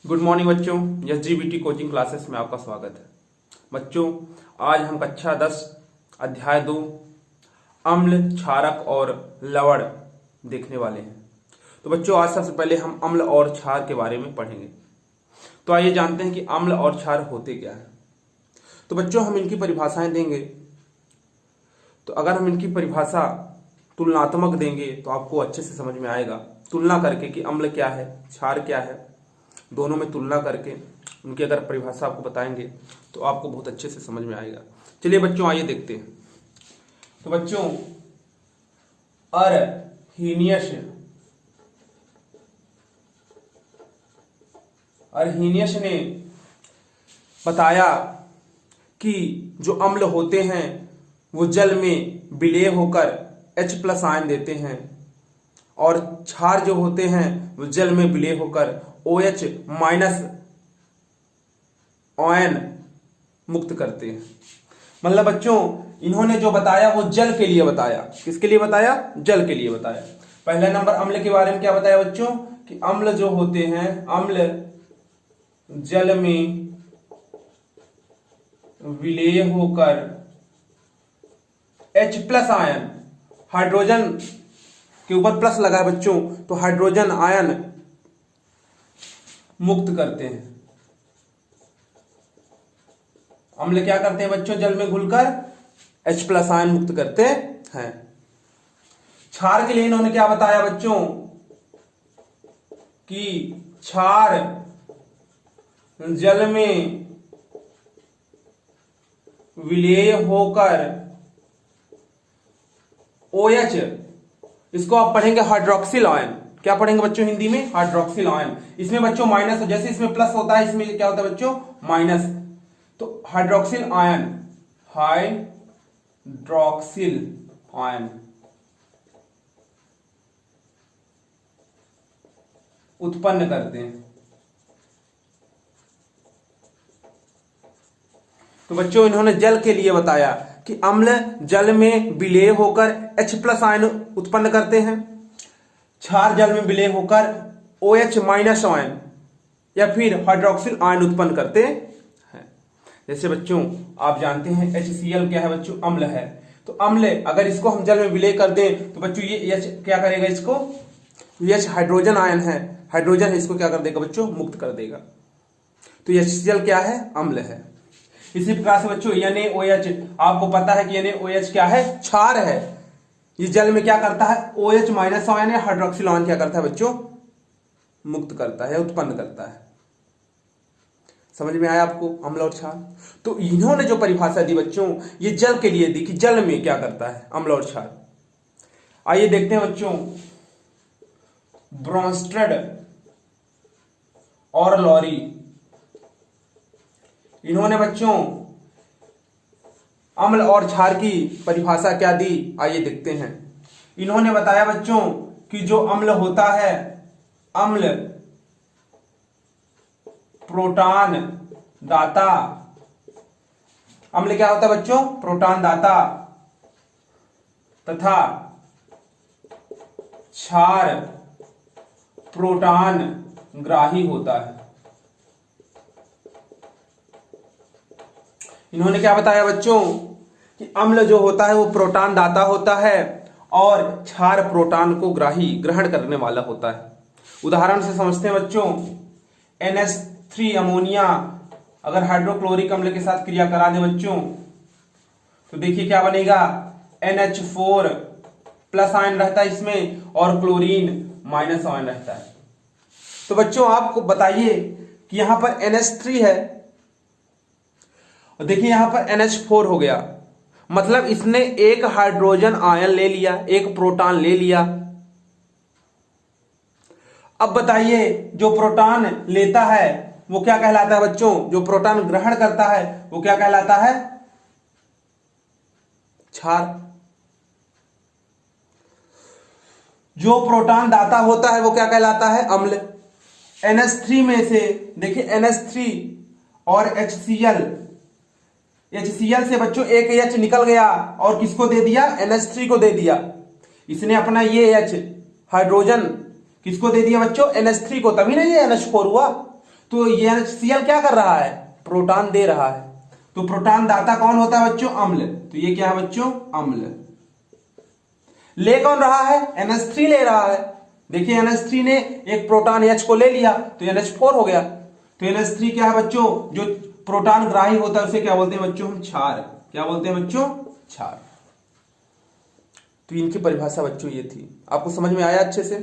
Good morning बच्चों, SGBT coaching classes में आपका स्वागत है। बच्चों, आज हम कक्षा 10 अध्याय 2 अम्ल, क्षारक और लवण देखने वाले हैं। तो बच्चों, आज सबसे पहले हम अम्ल और क्षार के बारे में पढ़ेंगे। तो आइए जानते हैं कि अम्ल और क्षार होते क्या है। तो बच्चों, हम इनकी परिभाषाएं देंगे। तो अगर हम इनकी परिभाषा तुलनात्मक देंगे तो आपको अच्छे से समझ में आएगा, तुलना करके कि अम्ल क्या है, क्षार क्या है, दोनों में तुलना करके उनकी अगर परिभाषा आपको बताएंगे तो आपको बहुत अच्छे से समझ में आएगा। चलिए बच्चों, आइए देखते हैं। तो बच्चों, अर्हेनियस ने बताया कि जो अम्ल होते हैं वो जल में विलय होकर H+ आयन देते हैं और क्षार जो होते हैं वो जल में विलय होकर OH- आयन मुक्त करते हैं। मतलब बच्चों, इन्होंने जो बताया वो जल के लिए बताया। किसके लिए बताया? जल के लिए बताया। पहला नंबर अम्ल के बारे में क्या बताया बच्चों कि अम्ल जो होते हैं, अम्ल जल में विलय होकर H+ आयन, हाइड्रोजन के ऊपर प्लस लगा है बच्चों, तो हाइड्रोजन आयन मुक्त करते हैं। अम्ल क्या करते हैं बच्चों? जल में घुलकर H+ आयन मुक्त करते हैं। क्षार के लिए इन्होंने क्या बताया बच्चों कि क्षार जल में विलय होकर OH, इसको आप पढ़ेंगे हाइड्रोक्सिल आयन। क्या पढ़ेंगे बच्चों हिंदी में? Hydroxyl ion. इसमें बच्चों माइनस, जैसे इसमें प्लस होता है इसमें क्या होता है बच्चों? माइनस। तो हाइड्रोक्सिल आयन, हाइड्रोक्सिल आयन उत्पन्न करते हैं। तो बच्चों, इन्होंने जल के लिए बताया कि अम्ल जल में विलय होकर H+ आयन उत्पन्न करते हैं, क्षार जल में विलय होकर OH- आयन या फिर हाइड्रोक्सिल आयन उत्पन्न करते हैं। जैसे बच्चों आप जानते हैं HCl क्या है बच्चों? अम्ल है। तो अम्ल अगर इसको हम जल में विलय कर दें तो बच्चों ये H क्या करेगा? इसको H हाइड्रोजन आयन है, हाइड्रोजन है, इसको क्या कर देगा बच्चों? मुक्त कर देगा। तो HCl क्या है? अम्ल है। इसी प्रकार से बच्चों NaOH, आपको पता है कि NaOH क्या है? क्षार है। ये जल में क्या करता है? OH- आयन है, हाइड्रोक्सिल आयन क्या करता है बच्चों? मुक्त करता है, उत्पन्न करता है। समझ में आया आपको अम्ल और क्षार? तो इन्होंने जो परिभाषा दी बच्चों, ये जल के लिए दी कि जल में क्या करता है अम्ल और क्षार। आइए देखते हैं बच्चों, ब्रोंस्टेड और लॉरी, इन्होंने बच्चों अम्ल और क्षार की परिभाषा क्या दी, आइए देखते हैं। इन्होंने बताया बच्चों कि जो अम्ल होता है, अम्ल प्रोटॉन दाता। अम्ल क्या होता है बच्चों? प्रोटॉन दाता। तथा क्षार प्रोटॉन ग्राही होता है। इन्होंने क्या बताया बच्चों कि अम्ल जो होता है वो प्रोटॉन दाता होता है और क्षार प्रोटॉन को ग्रहण करने वाला होता है। उदाहरण से समझते हैं बच्चों, NH3 अमोनिया अगर हाइड्रोक्लोरिक अम्ल के साथ क्रिया करा दे बच्चों तो देखिए क्या बनेगा? NH4+ आयन रहता है इसमें और क्लोरीन माइनस आयन रहता है। तो बच्चों आपको बताइए कि यहां पर NH3 है और देखिए यहां पर NH4 हो गया, मतलब इसने एक हाइड्रोजन आयन ले लिया, एक प्रोटॉन ले लिया। अब बताइए जो प्रोटॉन लेता है वो क्या कहलाता है बच्चों? जो प्रोटॉन ग्रहण करता है वो क्या कहलाता है? क्षार। जो प्रोटॉन दाता होता है वो क्या कहलाता है? अम्ल। NH3 में से देखिए NH3 और HCl से बच्चों एक H निकल गया और किसको दे दिया? NH3 को दे दिया। इसने अपना ये H हाइड्रोजन किसको दे दिया बच्चों? NH3 को, तभी ना ये NH4 हुआ। तो ये HCl क्या कर रहा है, प्रोटॉन दे रहा है। तो प्रोटॉन दाता कौन होता है बच्चों, अम्ल। तो ये क्या है बच्चों, अम्ल। ले कौन रहा है, NH3 ले रहा है। देखिए NH3 ने एक प्रोटॉन H को ले लिया तो NH4 हो गया। तो NH3 क्या है बच्चों, जो प्रोटॉन ग्राही होता है उसे क्या बोलते हैं बच्चों, हम क्षार। क्या बोलते हैं बच्चों, क्षार। तो इनकी परिभाषा बच्चों ये थी, आपको समझ में आया अच्छे से।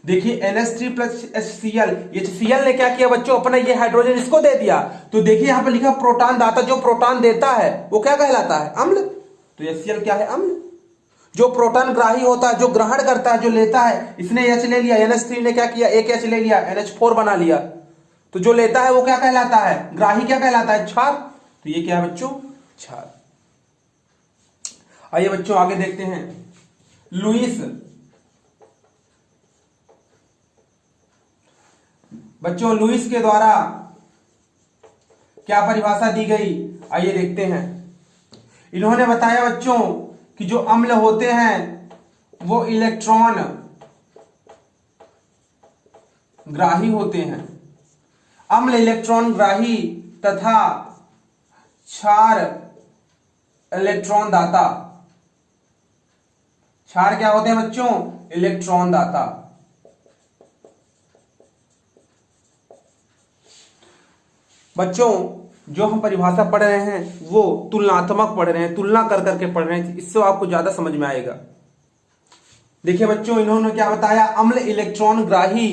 देखिए NH3 प्लस HCl ने क्या किया बच्चों, अपना ये हाइड्रोजन इसको दे दिया। तो देखिए यहां पर लिखा प्रोटॉन दाता, जो प्रोटॉन देता है वो क्या कहलाता है, अम्ल। तो HCl क्या है, अम्ल। जो प्रोटॉन ग्राही होता है, जो ग्रहण करता है, जो लेता है, इसने H ले लिया, NH3 ने क्या किया, एक H ले लिया, NH4 बना लिया। तो जो लेता है वो क्या कहलाता है, ग्राही क्या कहलाता है, क्षार। तो ये क्या है बच्चों, क्षार। आइए बच्चों आगे देखते हैं। लुईस, बच्चों लुईस के द्वारा क्या परिभाषा दी गई, आइए देखते हैं। इन्होंने बताया बच्चों कि जो अम्ल होते हैं वो इलेक्ट्रॉन ग्राही होते हैं। अम्ल इलेक्ट्रॉन ग्राही तथा क्षार इलेक्ट्रॉन दाता। क्षार क्या होते हैं बच्चों, इलेक्ट्रॉन दाता। बच्चों जो हम परिभाषा पढ़ रहे हैं वो तुलनात्मक पढ़ रहे हैं, तुलना कर करके पढ़ रहे हैं, इससे आपको ज्यादा समझ में आएगा। देखिए बच्चों इन्होंने क्या बताया, अम्ल इलेक्ट्रॉन ग्राही,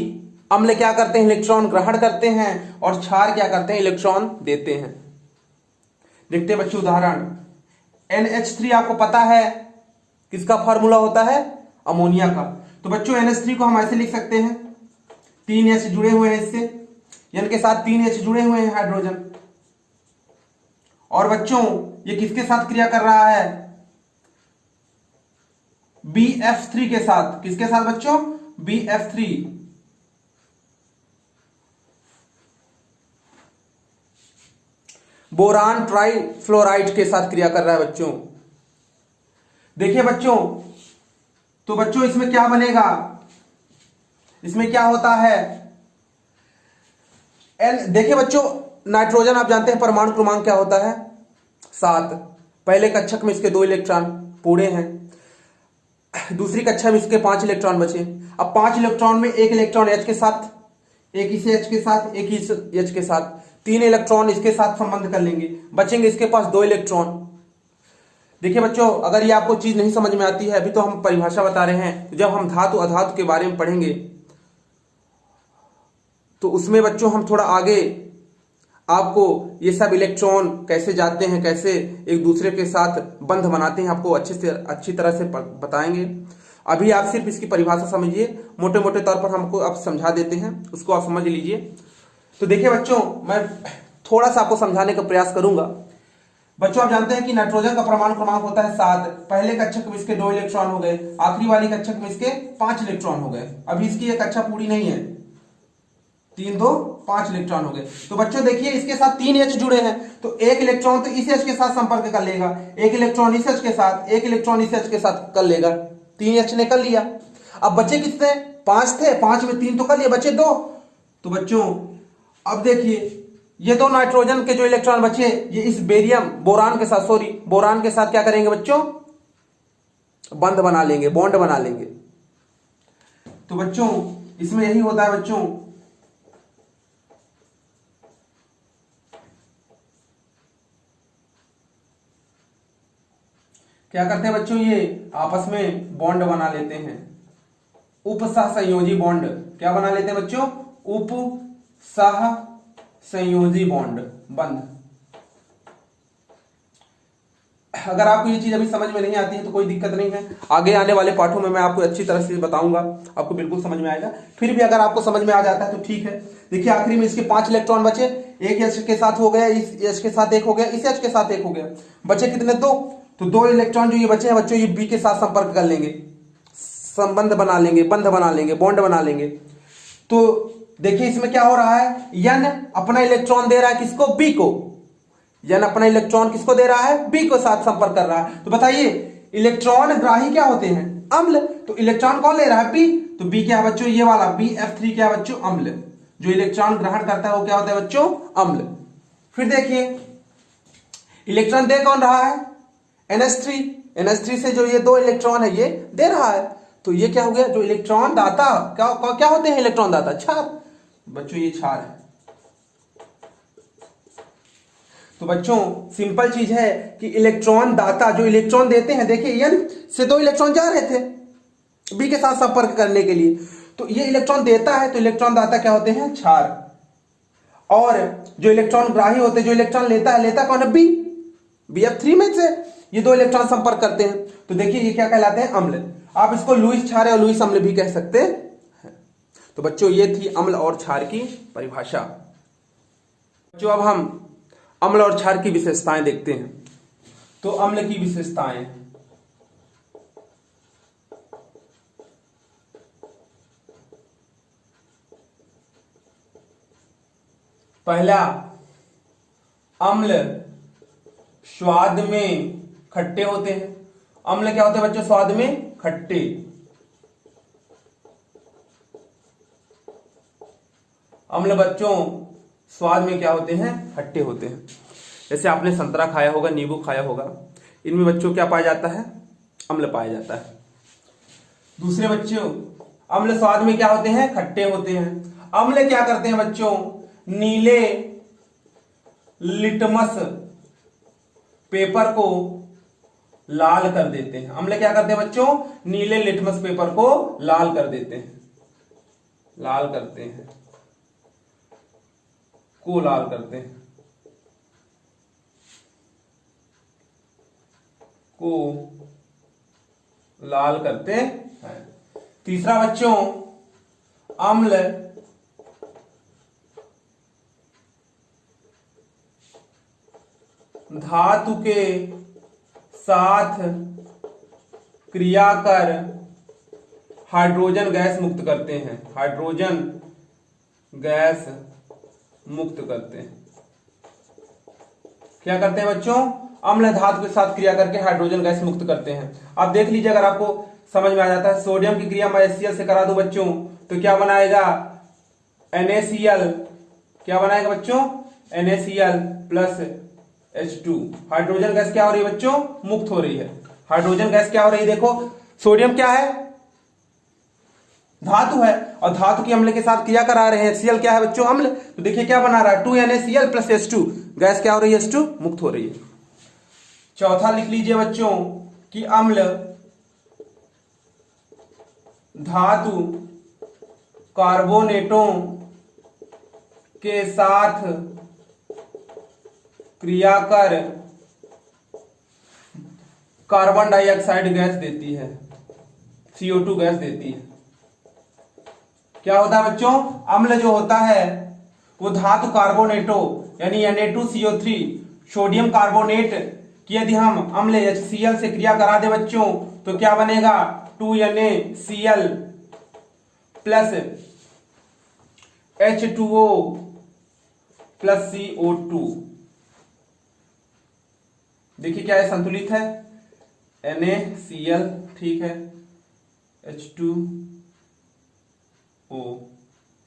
अम्ल क्या करते हैं, इलेक्ट्रॉन ग्रहण करते हैं, और क्षार क्या करते हैं, इलेक्ट्रॉन देते हैं। देखते हैं बच्चों उदाहरण। NH3 आपको पता है किसका फॉर्मूला होता है, अमोनिया का। तो बच्चों NH3 को हम ऐसे लिख सकते हैं, 3 H जुड़े हुए हैं इससे, N के साथ 3 H जुड़े हुए हैं हाइड्रोजन। और बच्चों ये किसके साथ क्रिया कर रहा है, BF3 के साथ। किसके साथ बच्चों, BF3। बोरान ट्राइफ्लोराइड के साथ क्रिया कर रहा है बच्चों। देखिए बच्चों, तो बच्चों इसमें क्या बनेगा, इसमें क्या होता है, देखिए बच्चों नाइट्रोजन आप जानते हैं परमाणु क्रमांक क्या होता है, 7। पहले कक्षक में इसके 2 इलेक्ट्रॉन पूरे हैं, दूसरी कक्षा में इसके 5 इलेक्ट्रॉन बचे। अब 5 इलेक्ट्रॉन में एक इलेक्ट्रॉन H के साथ, एक इसे H के साथ, एक इस H के साथ, 3 इलेक्ट्रॉन इसके साथ संबंध कर लेंगे, बचेंगे इसके पास 2 इलेक्ट्रॉन। देखिए बच्चों अगर ये आपको चीज नहीं समझ में आती है, अभी तो हम परिभाषा बता रहे हैं, तो जब हम धातु अधातु के बारे में पढ़ेंगे तो उसमें बच्चों हम थोड़ा आगे आपको ये सब इलेक्ट्रॉन कैसे जाते हैं, कैसे एक दूसरे के साथ बंध बनाते हैं, आपको अच्छी तरह से बताएंगे। अभी आप सिर्फ इसकी परिभाषा समझिए, मोटे मोटे तौर पर हमको आप समझा देते हैं, उसको आप समझ लीजिए। तो देखिए बच्चों मैं थोड़ा सा आपको समझाने का प्रयास करूंगा। बच्चों आप जानते हैं कि नाइट्रोजन का परमाणु क्रमांक होता है 7। पहले कक्षक में इसके 2 इलेक्ट्रॉन हो गए, आखिरी वाली कक्षक में इसके 5 इलेक्ट्रॉन हो गए। अभी इसकी ये कक्षा पूरी नहीं है, 3 2 5 इलेक्ट्रॉन हो गए। तो बच्चों देखिए इसके साथ 3 H जुड़े हैं, तो एक इलेक्ट्रॉन तो इस H के साथ संपर्क कर लेगा, एक इलेक्ट्रॉन इस H के साथ, एक इलेक्ट्रॉन इस H के साथ कर लेगा। 3 H ने कर लिया। अब बचे कितने, 5 थे, 5 में 3 तो कर लिए, बचे 2। तो बच्चों अब देखिए ये 2 नाइट्रोजन के जो इलेक्ट्रॉन बचे, ये इस बोरान के साथ क्या करेंगे बच्चों, बंध बना लेंगे, बॉन्ड बना लेंगे। तो बच्चों इसमें यही होता है बच्चों, क्या करते हैं बच्चों, ये आपस में बॉन्ड बना लेते हैं, उपसह संयोजी बॉन्ड। क्या बना लेते हैं बच्चों, उपसह संयोजी बॉन्ड, बंध। अगर आपको ये चीज अभी समझ में नहीं आती है तो कोई दिक्कत नहीं है, आगे आने वाले पाठों में मैं आपको अच्छी तरह से बताऊंगा, आपको बिल्कुल समझ में आएगा। फिर भी अगर आपको समझ में आ जाता है तो ठीक है। देखिए आखिरी में इसके 5 इलेक्ट्रॉन बचे, एक H के साथ हो गया, इस H के साथ एक हो गया, इस H के साथ एक हो गया, बचे कितने, 2। तो 2 इलेक्ट्रॉन जो ये बचे हैं बच्चों, ये B के साथ संपर्क कर लेंगे, संबंध बना लेंगे, बंध बना लेंगे, बॉन्ड बना लेंगे। तो देखिए इसमें क्या हो रहा है, N अपना इलेक्ट्रॉन दे रहा है किसको, B को। N अपना इलेक्ट्रॉन किसको दे रहा है, B को साथ संपर्क कर रहा है। तो बताइए इलेक्ट्रॉन ग्राही क्या होते हैं, अम्ल। तो इलेक्ट्रॉन कौन ले रहा है, B। तो B क्या है बच्चों, ये वाला BF3 क्या है बच्चों, अम्ल। जो इलेक्ट्रॉन ग्रहण करता है वो क्या होता है बच्चों, अम्ल। फिर देखिए इलेक्ट्रॉन दे कौन रहा है, NH3। NH3 से जो ये 2 इलेक्ट्रॉन है ये दे रहा है, तो ये क्या हो गया, जो इलेक्ट्रॉन दाता क्या होते हैं इलेक्ट्रॉन दाता, क्षार। बच्चों ये क्षार है। तो बच्चों सिंपल चीज है कि इलेक्ट्रॉन दाता जो इलेक्ट्रॉन देते हैं, देखिए N से 2 इलेक्ट्रॉन जा रहे थे B के साथ संपर्क करने के लिए, तो ये इलेक्ट्रॉन देता है, तो इलेक्ट्रॉन दाता क्या होते हैं, क्षार। और जो इलेक्ट्रॉन ग्राही होते हैं, जो इलेक्ट्रॉन लेता कौन है, BF3 में से ये 2 इलेक्ट्रॉन संपर्क करते हैं, तो देखिए ये क्या कहलाते हैं, अम्ल। आप इसको लुईस क्षार और लुईस अम्ल भी कह सकते हैं। तो बच्चों ये थी अम्ल और क्षार की परिभाषा। जो अब हम अम्ल और क्षार की विशेषताएं देखते हैं। तो अम्ल की विशेषताएं, पहला, अम्ल स्वाद में खट्टे होते हैं। अम्ल क्या होते हैं बच्चों, स्वाद में खट्टे। अम्ल बच्चों स्वाद में क्या होते हैं, खट्टे होते हैं। जैसे आपने संतरा खाया होगा, नींबू खाया होगा, इनमें बच्चों क्या पाया जाता है, अम्ल पाया जाता है। दूसरे बच्चों अम्ल स्वाद में क्या होते हैं, खट्टे होते हैं। अम्ल क्या करते हैं बच्चों, नीले लिटमस पेपर को लाल कर देते हैं। अम्ल क्या करते हैं बच्चों, नीले लिटमस पेपर को लाल कर देते हैं, लाल करते हैं, को लाल करते हैं, को लाल करते हैं। तीसरा बच्चों, अम्ल धातु के साथ क्रिया कर हाइड्रोजन गैस मुक्त करते हैं, हाइड्रोजन गैस मुक्त करते हैं। क्या करते हैं बच्चों, अम्ल धातु के साथ क्रिया करके हाइड्रोजन गैस मुक्त करते हैं। आप देख लीजिए, अगर आपको समझ में आ जाता है, सोडियम की क्रिया मैं HCl से करा दूं बच्चों, तो क्या बनाएगा, NaCl। क्या बनाएगा बच्चों, NaCl plus H2। Hydrogen gas क्या हो रही है बच्चों, मुक्त हो रही है। हाइड्रोजन गैस क्या हो रही है, देखो सोडियम क्या है, धातु है, और धातु की अम्ल के साथ क्रिया करा रहे हैं, Cl क्या है बच्चों, अम्ल। तो देखिए क्या बना रहा है, 2NaCl प्लस H2, गैस क्या हो रही है, H2 मुक्त हो रही है। चौथा लिख लीजिए बच्चों कि अम्ल धातु कार्बोनेटों के साथ क्रिया कर कार्बन डाइऑक्साइड गैस देती है, CO2 गैस देती है। क्या होता है बच्चों, अम्ल जो होता है वो धातु कार्बोनेटों यानी Na2CO3 सोडियम कार्बोनेट की यदि हम अम्ल HCl से क्रिया करा दे बच्चों, तो क्या बनेगा, 2NaCl plus H2O plus CO2। देखिए क्या है, संतुलित है, NaCl ठीक है, H2O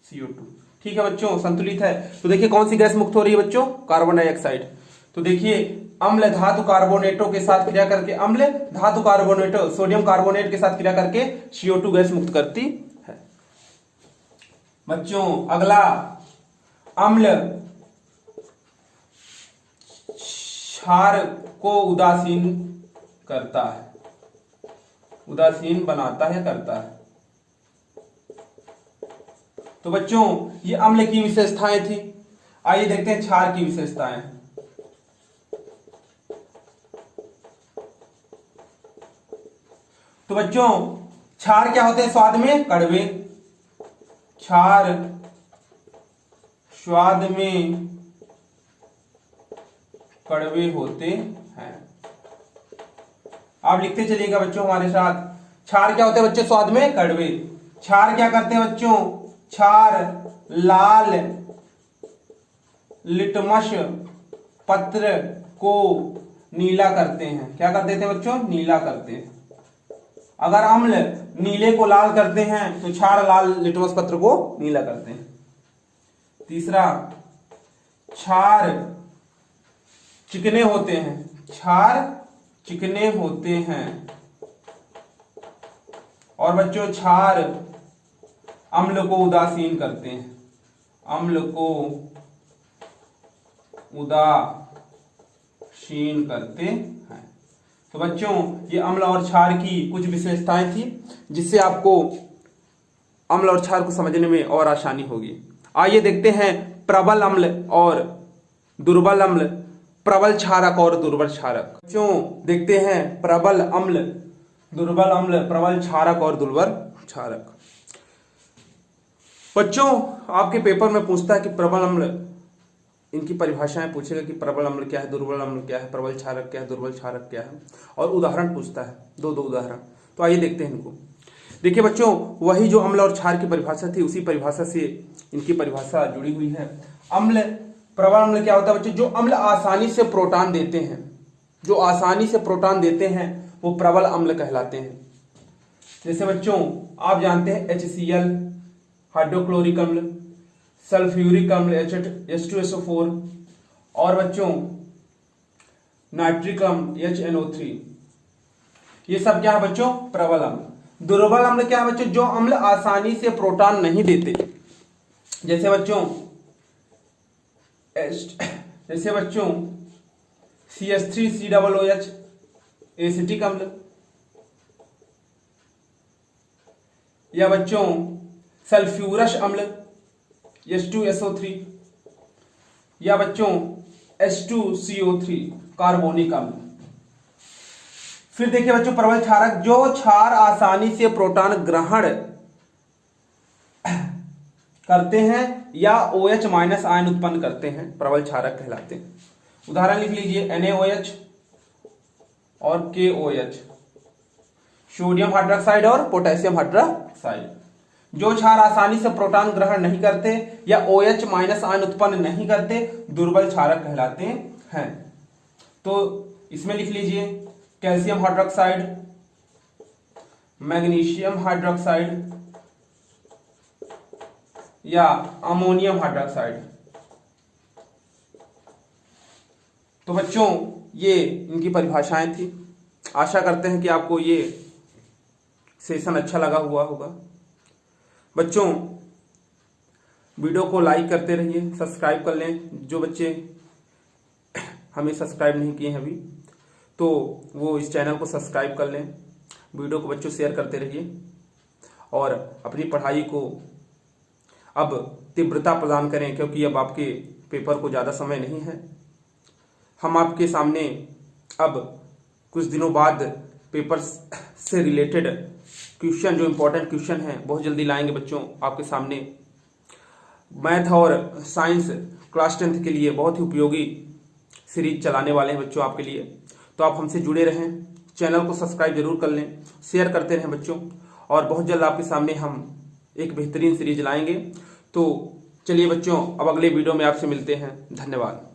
CO2 ठीक है बच्चों, संतुलित है। तो देखिए कौन सी गैस मुक्त हो रही है बच्चों, कार्बन डाइऑक्साइड। तो देखिए अम्ल धातु कार्बोनेटों के साथ क्रिया करके, अम्ल धातु कार्बोनेटों सोडियम कार्बोनेट के साथ क्रिया करके CO2 गैस मुक्त करती है। बच्चों अगला, अम्ल क्षार को उदासीन करता है, उदासीन बनाता है, करता है। तो बच्चों ये अम्ल की विशेषताएं थी। आइए देखते हैं क्षार की विशेषताएं। तो बच्चों क्षार क्या होते हैं, स्वाद में कड़वे। क्षार स्वाद में कड़वे होते हैं। आप लिखते चलिएगा बच्चों हमारे साथ, क्षार क्या होते हैं बच्चों, स्वाद में कड़वे। क्षार क्या करते हैं बच्चों, क्षार लाल लिटमस पत्र को नीला करते हैं। क्या कर देते हैं बच्चों, नीला करते हैं। अगर अम्ल नीले को लाल करते हैं तो क्षार लाल लिटमस पत्र को नीला करते हैं। तीसरा, क्षार चिकने होते हैं, क्षार चिकने होते हैं। और बच्चों क्षार अम्ल को उदासीन करते हैं, अम्ल को उदासीन करते हैं। तो बच्चों ये अम्ल और क्षार की कुछ विशेषताएं थी जिससे आपको अम्ल और क्षार को समझने में और आसानी होगी। आइए देखते हैं प्रबल अम्ल और दुर्बल अम्ल, प्रबल क्षारक और दुर्बल क्षारक। बच्चों देखते हैं प्रबल अम्ल, दुर्बल अम्ल, प्रबल क्षारक और दुर्बल क्षारक। बच्चों आपके पेपर में पूछता है कि प्रबल अम्ल, इनकी परिभाषाएं पूछेगा कि प्रबल अम्ल क्या है, दुर्बल अम्ल क्या है, प्रबल क्षारक क्या है, दुर्बल क्षारक क्या है, और उदाहरण पूछता है, दो उदाहरण। तो आइए देखते हैं इनको। देखिए बच्चों वही जो अम्ल और क्षार की परिभाषा थी उसी परिभाषा से इनकी परिभाषा जुड़ी हुई है। अम्ल, प्रबल अम्ल क्या होता है बच्चों? जो अम्ल आसानी से प्रोटॉन देते हैं, जो आसानी से प्रोटॉन देते हैं वो प्रबल अम्ल कहलाते हैं। जैसे बच्चों आप जानते हैं HCl, हाइड्रोक्लोरिक अम्ल, सल्फ्यूरिक अम्ल H2SO4, और बच्चों नाइट्रिक अम्ल HNO3। ये सब क्या है बच्चों? प्रबल अम्ल। दुर्बल अम्ल क्या है बच्चों? जो अम्ल आसानी से प्रोटॉन नहीं देते। जैसे बच्चों CH3COOH एसिटिक अम्ल, या बच्चों सल्फ्यूरस अम्ल H2SO3, या बच्चों H2CO3 कार्बोनिक अम्ल। फिर देखिए बच्चों प्रबल क्षारक, जो क्षार आसानी से प्रोटॉन ग्रहण करते हैं या OH माइनस आयन उत्पन्न करते हैं, प्रबल क्षारक कहलाते हैं। उदाहरण लिख लीजिए NaOH और KOH, सोडियम हाइड्रोक्साइड और पोटेशियम हाइड्रोक्साइड। जो क्षार आसानी से प्रोटॉन ग्रहण नहीं करते या OH माइनस आयन उत्पन्न नहीं करते, दुर्बल क्षारक कहलाते हैं। तो इसमें लिख लीजिए कैल्शियम हाइड्रोक्साइड, मैग्नीशियम हाइड्रोक्साइड या अमोनियम हाइड्रोक्साइड। तो बच्चों ये इनकी परिभाषाएं थी। आशा करते हैं कि आपको ये सेशन अच्छा लगा हुआ होगा। बच्चों वीडियो को लाइक करते रहिए, सब्सक्राइब कर लें। जो बच्चे हमें सब्सक्राइब नहीं किए हैं अभी तो वो इस चैनल को सब्सक्राइब कर लें। वीडियो को बच्चों शेयर करते रहिए और अपनी पढ़ाई को अब तीव्रता प्रदान करें, क्योंकि अब आपके पेपर को ज़्यादा समय नहीं है। हम आपके सामने अब कुछ दिनों बाद पेपर से रिलेटेड क्वेश्चन, जो इम्पोर्टेंट क्वेश्चन हैं, बहुत जल्दी लाएंगे बच्चों आपके सामने। मैथ और साइंस क्लास 10th के लिए बहुत ही उपयोगी सीरीज चलाने वाले हैं बच्चों आपके लिए। तो आप हमसे जुड़े रहें, चैनल को सब्सक्राइब जरूर कर लें, शेयर करते रहें बच्चों, और बहुत जल्द आपके सामने हम एक बेहतरीन सीरीज लाएंगे। तो चलिए बच्चों अब अगले वीडियो में आपसे मिलते हैं। धन्यवाद।